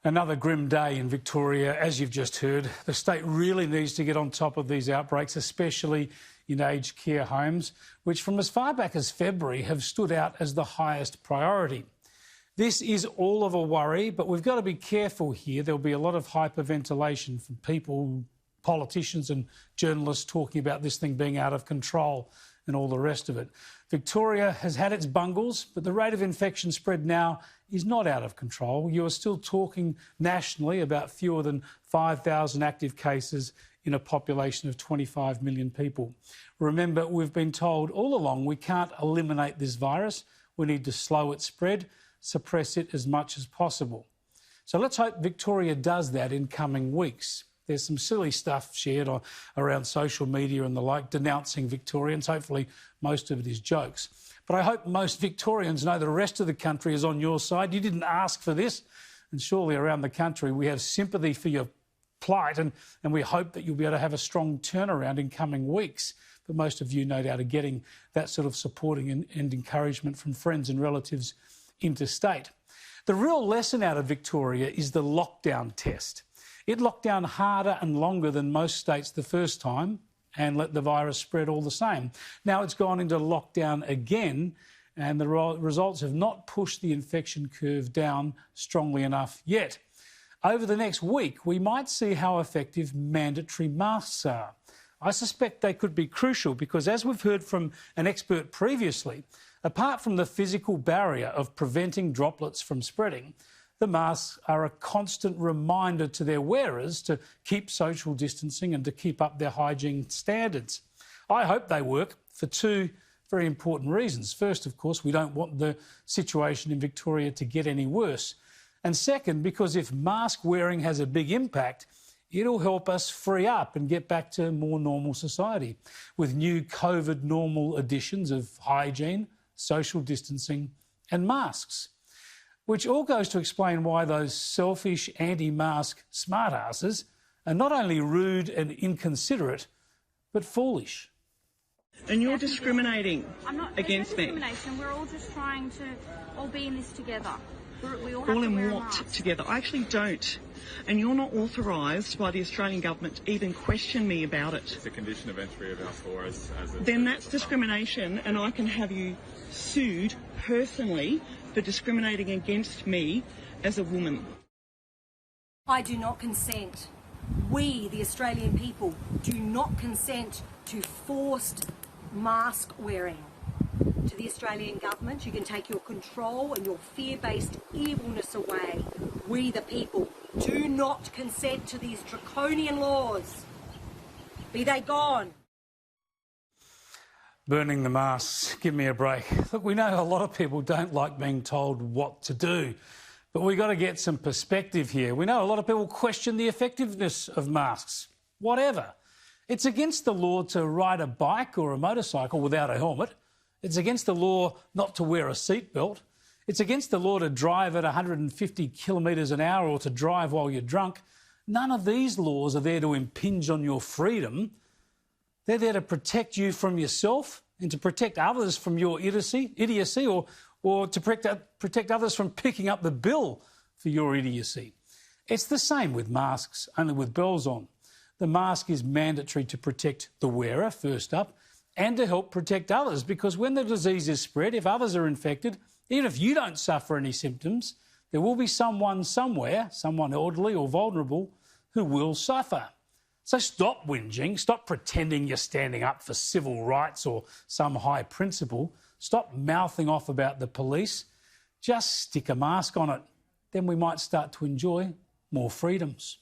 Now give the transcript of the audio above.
Another grim day in Victoria, as you've just heard. The state really needs to get on top of these outbreaks, especially in aged care homes, which from as far back as February have stood out as the highest priority. This is all of a worry, but we've got to be careful here. There'll be a lot of hyperventilation from people, politicians and journalists talking about this thing being out of control and all the rest of it. Victoria has had its bungles, but the rate of infection spread now is not out of control. You are still talking nationally about fewer than 5,000 active cases in a population of 25 million people. Remember, we've been told all along we can't eliminate this virus. We need to slow its spread, suppress it as much as possible. So let's hope Victoria does that in coming weeks. There's some silly stuff shared around social media and the like, denouncing Victorians. Hopefully most of it is jokes. But I hope most Victorians know the rest of the country is on your side. You didn't ask for this. And surely around the country we have sympathy for your plight and we hope that you'll be able to have a strong turnaround in coming weeks. But most of you, no doubt, are getting that sort of supporting and encouragement from friends and relatives interstate. The real lesson out of Victoria is the lockdown test. It locked down harder and longer than most states the first time and let the virus spread all the same. Now it's gone into lockdown again and the results have not pushed the infection curve down strongly enough yet. Over the next week, we might see how effective mandatory masks are. I suspect they could be crucial because, as we've heard from an expert previously, apart from the physical barrier of preventing droplets from spreading, the masks are a constant reminder to their wearers to keep social distancing and to keep up their hygiene standards. I hope they work for two very important reasons. First, of course, we don't want the situation in Victoria to get any worse. And second, because if mask wearing has a big impact, it'll help us free up and get back to more normal society with new COVID normal additions of hygiene, social distancing and masks. Which all goes to explain why those selfish anti-mask smartasses are not only rude and inconsiderate, but foolish. And you're discriminating against me. Discrimination. We're all just trying to all be in this together. We all have all to in wear what masks. together? I actually don't. And you're not authorised by the Australian government to even question me about it. It's a condition of entry of our floor as Then that's discrimination, and I can have you sued personally for discriminating against me as a woman. I do not consent. We, the Australian people, do not consent to forced mask wearing. To the Australian government, you can take your control and your fear-based evilness away. We, the people, do not consent to these draconian laws. Be they gone. Burning the masks, give me a break. Look, we know a lot of people don't like being told what to do, but we've got to get some perspective here. We know a lot of people question the effectiveness of masks. Whatever. It's against the law to ride a bike or a motorcycle without a helmet. It's against the law not to wear a seatbelt. It's against the law to drive at 150 kilometres an hour or to drive while you're drunk. None of these laws are there to impinge on your freedom. They're there to protect you from yourself and to protect others from your idiocy or to protect others from picking up the bill for your idiocy. It's the same with masks, only with bells on. The mask is mandatory to protect the wearer, first up, and to help protect others, because when the disease is spread, if others are infected, even if you don't suffer any symptoms, there will be someone somewhere, someone elderly or vulnerable, who will suffer. So stop whinging, stop pretending you're standing up for civil rights or some high principle. Stop mouthing off about the police. Just stick a mask on it. Then we might start to enjoy more freedoms.